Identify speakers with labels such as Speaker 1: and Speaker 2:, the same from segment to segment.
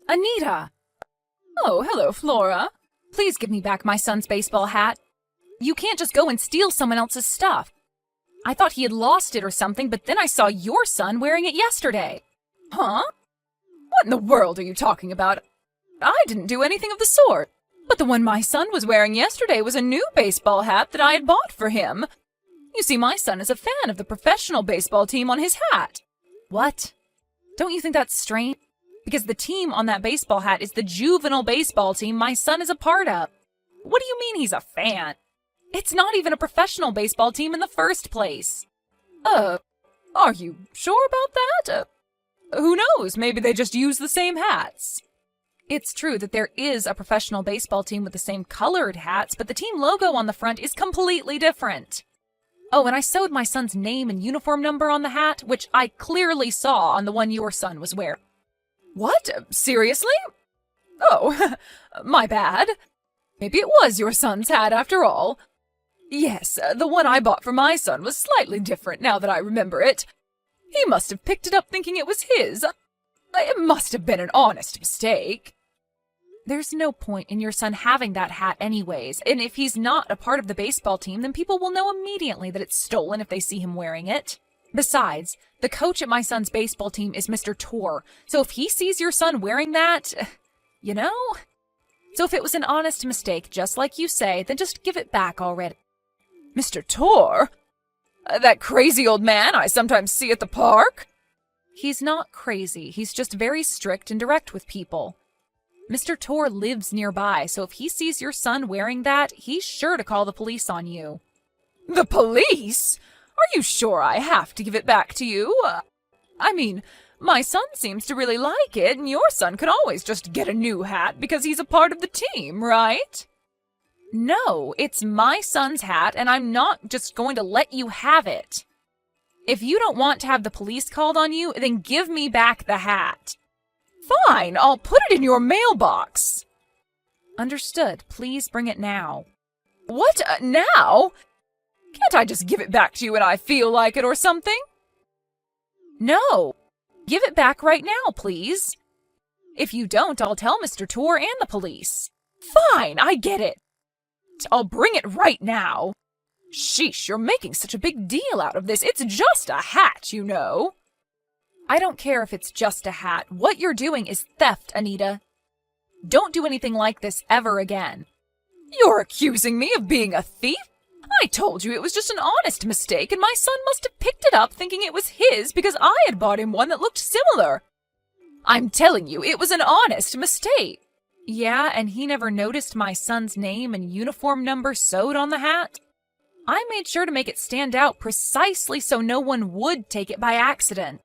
Speaker 1: Anita! Oh, hello, Flora. Please give me back my son's baseball hat. You can't just go and steal someone else's stuff. I thought he had lost it or something, but then I saw your son wearing it yesterday. Huh? What in the world are you talking about? I didn't do anything of the sort. But the one my son was wearing yesterday was a new baseball hat that I had bought for him. You see, my son is a fan of the professional baseball team on his hat. What? Don't you think that's strange? Because the team on that baseball hat is the juvenile baseball team my son is a part of. What do you mean he's a fan? It's not even a professional baseball team in the first place. Are you sure about that? Who knows? Maybe they just use the same hats. It's true that there is a professional baseball team with the same colored hats, but the team logo on the front is completely different. Oh, and I sewed my son's name and uniform number on the hat, which I clearly saw on the one your son was wearing. What? Seriously? Oh, my bad. Maybe it was your son's hat after all. Yes, the one I bought for my son was slightly different now that I remember it. He must have picked it up thinking it was his. It must have been an honest mistake. There's no point in your son having that hat anyways, and if he's not a part of the baseball team, then people will know immediately that it's stolen if they see him wearing it. Besides, the coach at my son's baseball team is Mr. Tor, so if he sees your son wearing that, you know? So if it was an honest mistake, just like you say, then just give it back already. Mr. Tor? That crazy old man I sometimes see at the park? He's not crazy, he's just very strict and direct with people. Mr. Tor lives nearby, so if he sees your son wearing that, he's sure to call the police on you. The police? Are you sure I have to give it back to you? I mean, my son seems to really like it, and your son can always just get a new hat because he's a part of the team, right? No, it's my son's hat, and I'm not just going to let you have it. If you don't want to have the police called on you, then give me back the hat. Fine, I'll put it in your mailbox. Understood. Please bring it now. What, now? Can't I just give it back to you when I feel like it or something? No. Give it back right now, please. If you don't, I'll tell Mr. Tor and the police. Fine, I get it. I'll bring it right now. Sheesh, you're making such a big deal out of this. It's just a hat, you know. I don't care if it's just a hat. What you're doing is theft, Anita. Don't do anything like this ever again. You're accusing me of being a thief? I told you it was just an honest mistake, and my son must have picked it up thinking it was his because I had bought him one that looked similar. I'm telling you, it was an honest mistake. Yeah, and he never noticed my son's name and uniform number sewed on the hat? I made sure to make it stand out precisely so no one would take it by accident.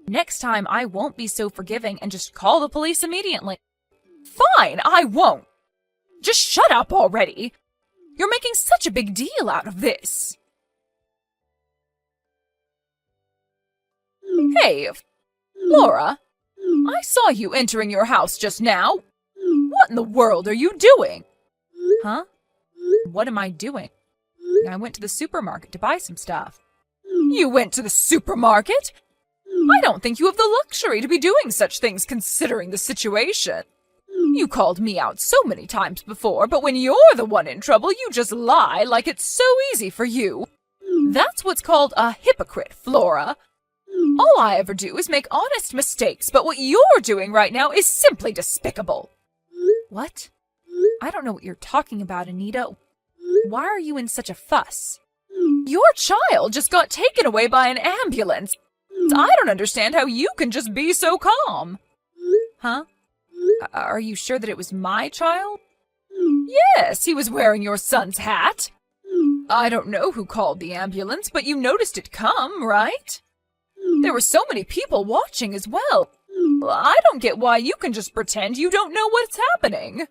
Speaker 1: Next time, I won't be so forgiving and just call the police immediately. Fine, I won't. Just shut up already. You're making such a big deal out of this. Hey, Flora, I saw you entering your house just now. What in the world are you doing? Huh? What am I doing? I went to the supermarket to buy some stuff. You went to the supermarket? I don't think you have the luxury to be doing such things considering the situation. You called me out so many times before, but when you're the one in trouble, you just lie like it's so easy for you. That's what's called a hypocrite, Flora. All I ever do is make honest mistakes, but what you're doing right now is simply despicable. What? I don't know what you're talking about, Anita. Why are you in such a fuss? Your child just got taken away by an ambulance. I don't understand how you can just be so calm. Huh? Are you sure that it was my child? Yes, he was wearing your son's hat. I don't know who called the ambulance, but you noticed it come, right? There were so many people watching as well. I don't get why you can just pretend you don't know what's happening.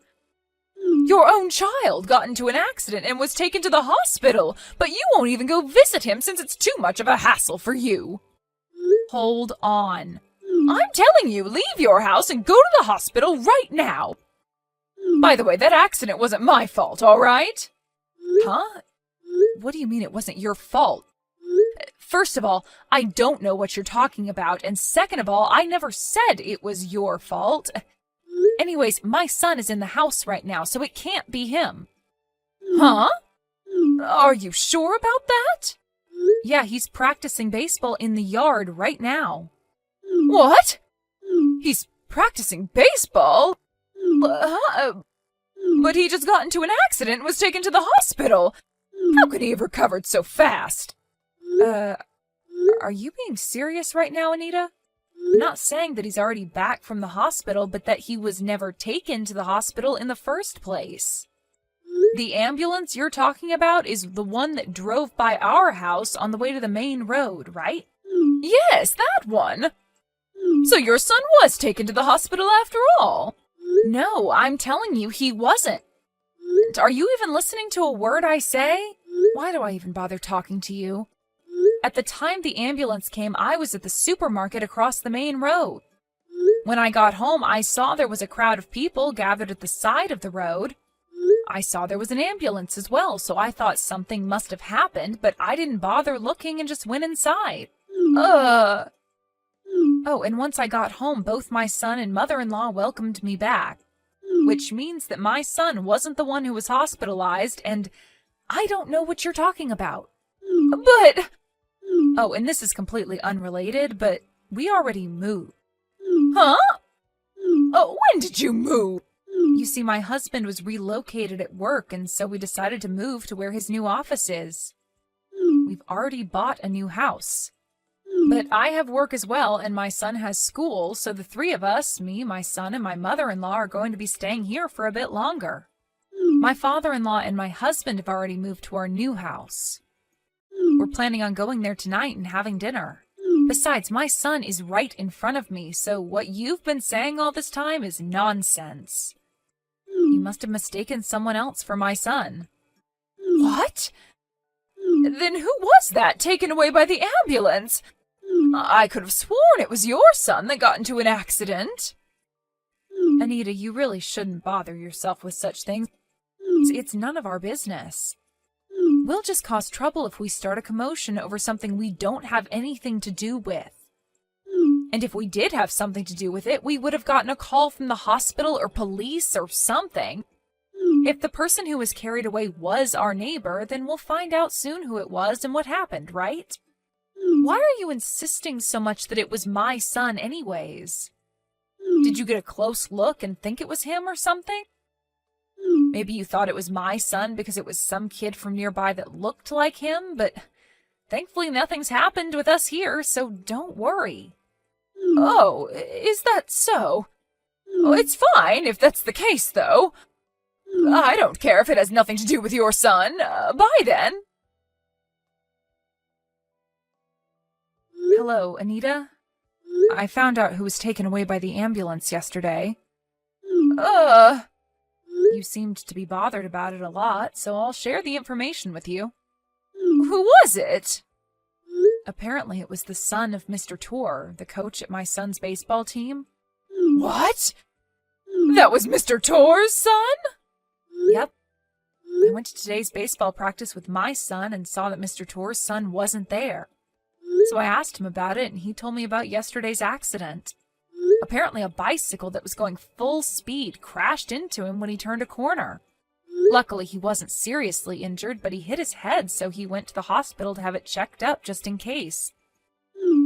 Speaker 1: Your own child got into an accident and was taken to the hospital, but you won't even go visit him since it's too much of a hassle for you. Hold on. I'm telling you, leave your house and go to the hospital right now. By the way, that accident wasn't my fault, all right? Huh? What do you mean it wasn't your fault? First of all, I don't know what you're talking about, and second of all, I never said it was your fault. Anyways, my son is in the house right now, so it can't be him. Huh? Are you sure about that? Yeah, he's practicing baseball in the yard right now. What? He's practicing baseball? But he just got into an accident and was taken to the hospital. How could he have recovered so fast? Are you being serious right now, Anita? I'm not saying that he's already back from the hospital, but that he was never taken to the hospital in the first place. The ambulance you're talking about is the one that drove by our house on the way to the main road, right? Yes, that one. So your son was taken to the hospital after all? No, I'm telling you, he wasn't. Are you even listening to a word I say? Why do I even bother talking to you? At the time the ambulance came, I was at the supermarket across the main road. When I got home, I saw there was a crowd of people gathered at the side of the road. I saw there was an ambulance as well, so I thought something must have happened, but I didn't bother looking and just went inside. Oh, and once I got home, both my son and mother-in-law welcomed me back, which means that my son wasn't the one who was hospitalized, and I don't know what you're talking about. But... Oh, and this is completely unrelated, but we already moved. Huh? Oh, when did you move? You see, my husband was relocated at work, and so we decided to move to where his new office is. We've already bought a new house. But I have work as well, and my son has school, so the three of us, me, my son, and my mother-in-law, are going to be staying here for a bit longer. My father-in-law and my husband have already moved to our new house. We're planning on going there tonight and having dinner. Besides, my son is right in front of me, so what you've been saying all this time is nonsense. You must have mistaken someone else for my son. What? Then who was that taken away by the ambulance? I could have sworn it was your son that got into an accident. Anita, you really shouldn't bother yourself with such things. It's none of our business. We'll just cause trouble if we start a commotion over something we don't have anything to do with. And if we did have something to do with it, we would have gotten a call from the hospital or police or something. If the person who was carried away was our neighbor, then we'll find out soon who it was and what happened, right? Why are you insisting so much that it was my son anyways? Did you get a close look and think it was him or something? Maybe you thought it was my son because it was some kid from nearby that looked like him, but thankfully nothing's happened with us here, so don't worry. Oh, is that so? Oh, it's fine if that's the case, though. I don't care if it has nothing to do with your son. Bye, then. Hello, Anita? I found out who was taken away by the ambulance yesterday. You seemed to be bothered about it a lot, so I'll share the information with you. Who was it? Apparently it was the son of Mr. Tor, the coach at my son's baseball team. What? That was Mr. Tor's son? Yep. I went to today's baseball practice with my son and saw that Mr. Tor's son wasn't there. So I asked him about it, and he told me about yesterday's accident. Apparently a bicycle that was going full speed crashed into him when he turned a corner. Luckily, he wasn't seriously injured, but he hit his head, so he went to the hospital to have it checked up just in case.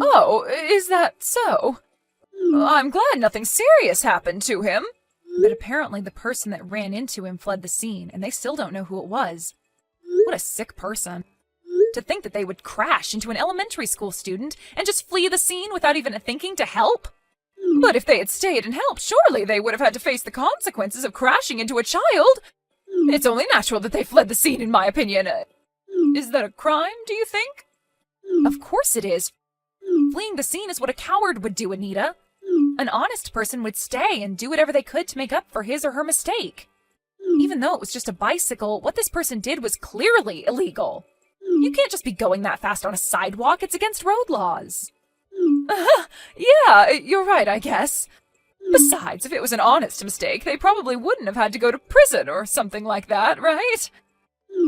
Speaker 1: Oh, is that so? I'm glad nothing serious happened to him. But apparently the person that ran into him fled the scene, and they still don't know who it was. What a sick person. To think that they would crash into an elementary school student and just flee the scene without even thinking to help. But if they had stayed and helped, surely they would have had to face the consequences of crashing into a child. It's only natural that they fled the scene, in my opinion. Is that a crime, do you think? Of course it is. Fleeing the scene is what a coward would do, Anita. An honest person would stay and do whatever they could to make up for his or her mistake. Even though it was just a bicycle, what this person did was clearly illegal. You can't just be going that fast on a sidewalk. It's against road laws. Yeah, you're right, I guess. Besides, if it was an honest mistake, they probably wouldn't have had to go to prison or something like that, right?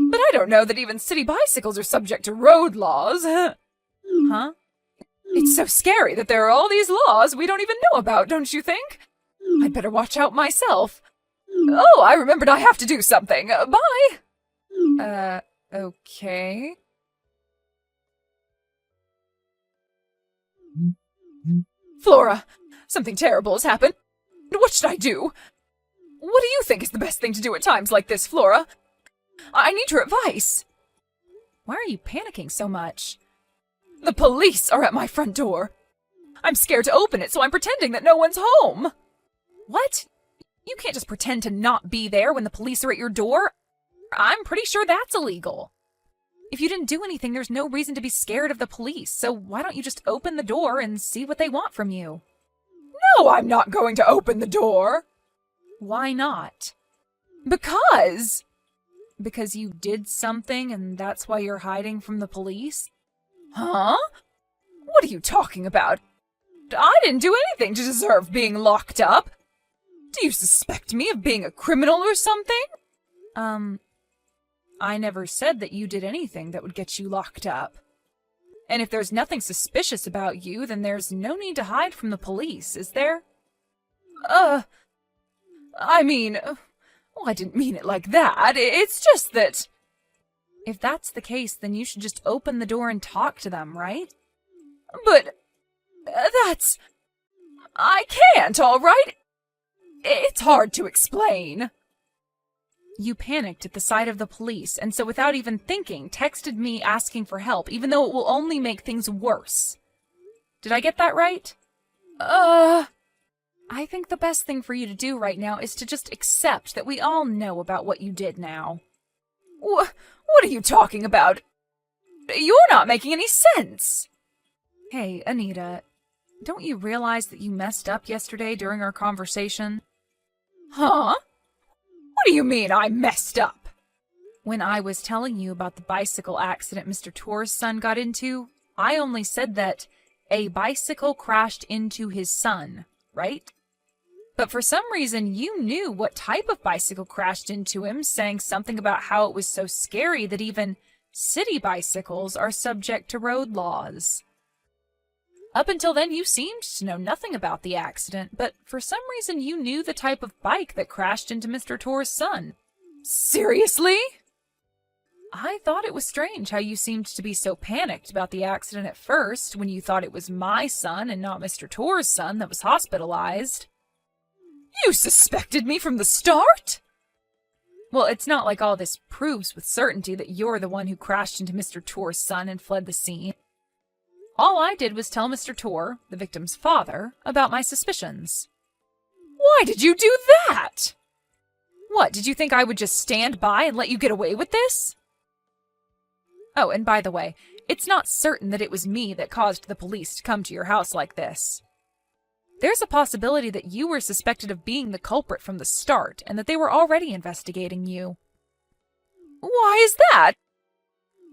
Speaker 1: But I don't know that even city bicycles are subject to road laws. Huh? It's so scary that there are all these laws we don't even know about, don't you think? I'd better watch out myself. Oh, I remembered I have to do something. Bye! Okay. Flora, something terrible has happened. What should I do? What do you think is the best thing to do at times like this, Flora? I need your advice. Why are you panicking so much? The police are at my front door. I'm scared to open it, so I'm pretending that no one's home. What? You can't just pretend to not be there when the police are at your door. I'm pretty sure that's illegal. If you didn't do anything, there's no reason to be scared of the police, so why don't you just open the door and see what they want from you? No, I'm not going to open the door. Why not? Because you did something and that's why you're hiding from the police? Huh? What are you talking about? I didn't do anything to deserve being locked up. Do you suspect me of being a criminal or something? I never said that you did anything that would get you locked up. And if there's nothing suspicious about you, then there's no need to hide from the police, is there? I mean, well, I didn't mean it like that. It's just that... If that's the case, then you should just open the door and talk to them, right? But... that's... I can't, all right? It's hard to explain. You panicked at the sight of the police, and so without even thinking, texted me asking for help, even though it will only make things worse. Did I get that right? I think the best thing for you to do right now is to just accept that we all know about what you did now. What are you talking about? You're not making any sense. Hey, Anita, don't you realize that you messed up yesterday during our conversation? Huh? What do you mean I messed up? When I was telling you about the bicycle accident Mr. Tor's son got into, I only said that a bicycle crashed into his son, right? But for some reason, you knew what type of bicycle crashed into him, saying something about how it was so scary that even city bicycles are subject to road laws. Up until then, you seemed to know nothing about the accident, but for some reason you knew the type of bike that crashed into Mr. Tor's son. Seriously? I thought it was strange how you seemed to be so panicked about the accident at first, when you thought it was my son and not Mr. Tor's son that was hospitalized. You suspected me from the start? Well, it's not like all this proves with certainty that you're the one who crashed into Mr. Tor's son and fled the scene. All I did was tell Mr. Tor, the victim's father, about my suspicions. Why did you do that? What, did you think I would just stand by and let you get away with this? Oh, and by the way, it's not certain that it was me that caused the police to come to your house like this. There's a possibility that you were suspected of being the culprit from the start, and that they were already investigating you. Why is that?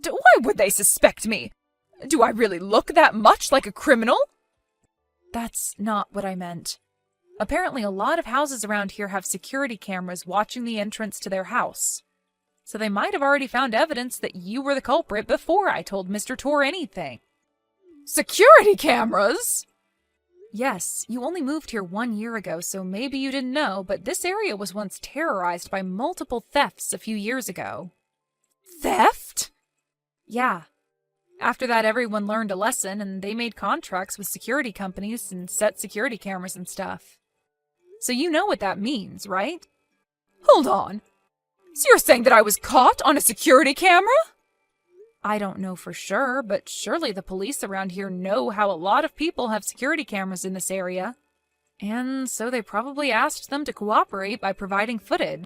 Speaker 1: Why would they suspect me? Do I really look that much like a criminal? That's not what I meant. Apparently a lot of houses around here have security cameras watching the entrance to their house. So they might have already found evidence that you were the culprit before I told Mr. Tor anything. Security cameras? Yes, you only moved here 1 year ago, so maybe you didn't know, but this area was once terrorized by multiple thefts a few years ago. Theft? Yeah. After that, everyone learned a lesson, and they made contracts with security companies and set security cameras and stuff. So you know what that means, right? Hold on. So you're saying that I was caught on a security camera? I don't know for sure, but surely the police around here know how a lot of people have security cameras in this area. And so they probably asked them to cooperate by providing footage.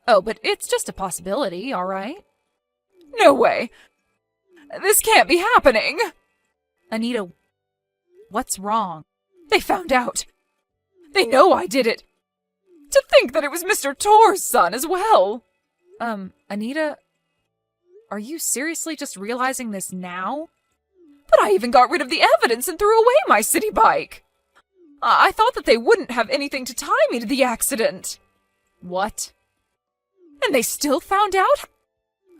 Speaker 1: Oh, but it's just a possibility, all right? No way. This can't be happening! Anita, what's wrong? They found out. They know I did it. To think that it was Mr. Tor's son as well. Anita, are you seriously just realizing this now? But I even got rid of the evidence and threw away my city bike. I thought that they wouldn't have anything to tie me to the accident. What? And they still found out?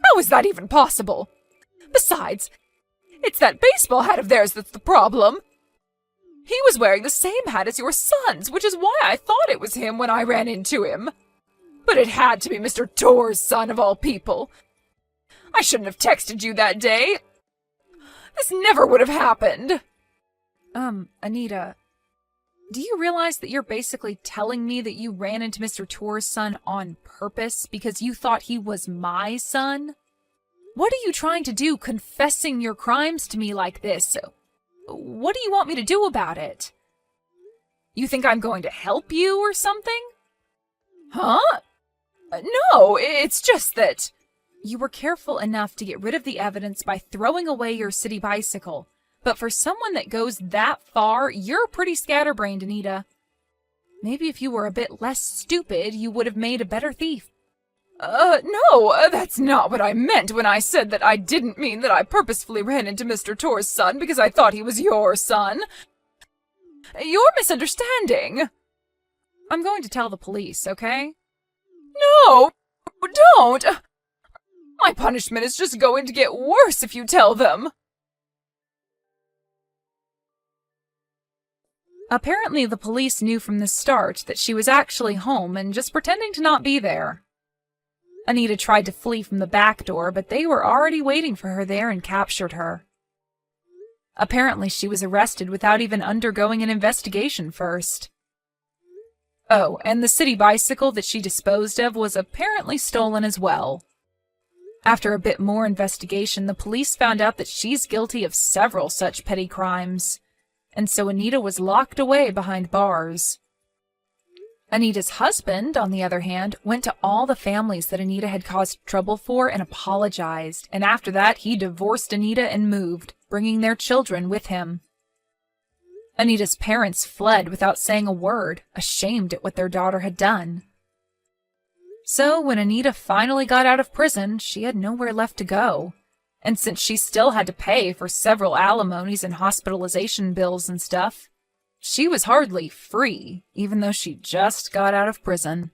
Speaker 1: How is that even possible? Besides, it's that baseball hat of theirs that's the problem. He was wearing the same hat as your son's, which is why I thought it was him when I ran into him. But it had to be Mr. Torr's son of all people. I shouldn't have texted you that day. This never would have happened. Anita, do you realize that you're basically telling me that you ran into Mr. Torr's son on purpose because you thought he was my son? What are you trying to do confessing your crimes to me like this? What do you want me to do about it? You think I'm going to help you or something? Huh? No, it's just that... You were careful enough to get rid of the evidence by throwing away your city bicycle. But for someone that goes that far, you're pretty scatterbrained, Anita. Maybe if you were a bit less stupid, you would have made a better thief. No, that's not what I meant when I said that I didn't mean that I purposefully ran into Mr. Torr's son because I thought he was your son. You're misunderstanding. I'm going to tell the police, okay? No, don't! My punishment is just going to get worse if you tell them. Apparently, the police knew from the start that she was actually home and just pretending to not be there. Anita tried to flee from the back door, but they were already waiting for her there and captured her. Apparently, she was arrested without even undergoing an investigation first. Oh, and the city bicycle that she disposed of was apparently stolen as well. After a bit more investigation, the police found out that she's guilty of several such petty crimes, and so Anita was locked away behind bars. Anita's husband, on the other hand, went to all the families that Anita had caused trouble for and apologized, and after that he divorced Anita and moved, bringing their children with him. Anita's parents fled without saying a word, ashamed at what their daughter had done. So when Anita finally got out of prison, she had nowhere left to go. And since she still had to pay for several alimonies and hospitalization bills and stuff, she was hardly free, even though she just got out of prison.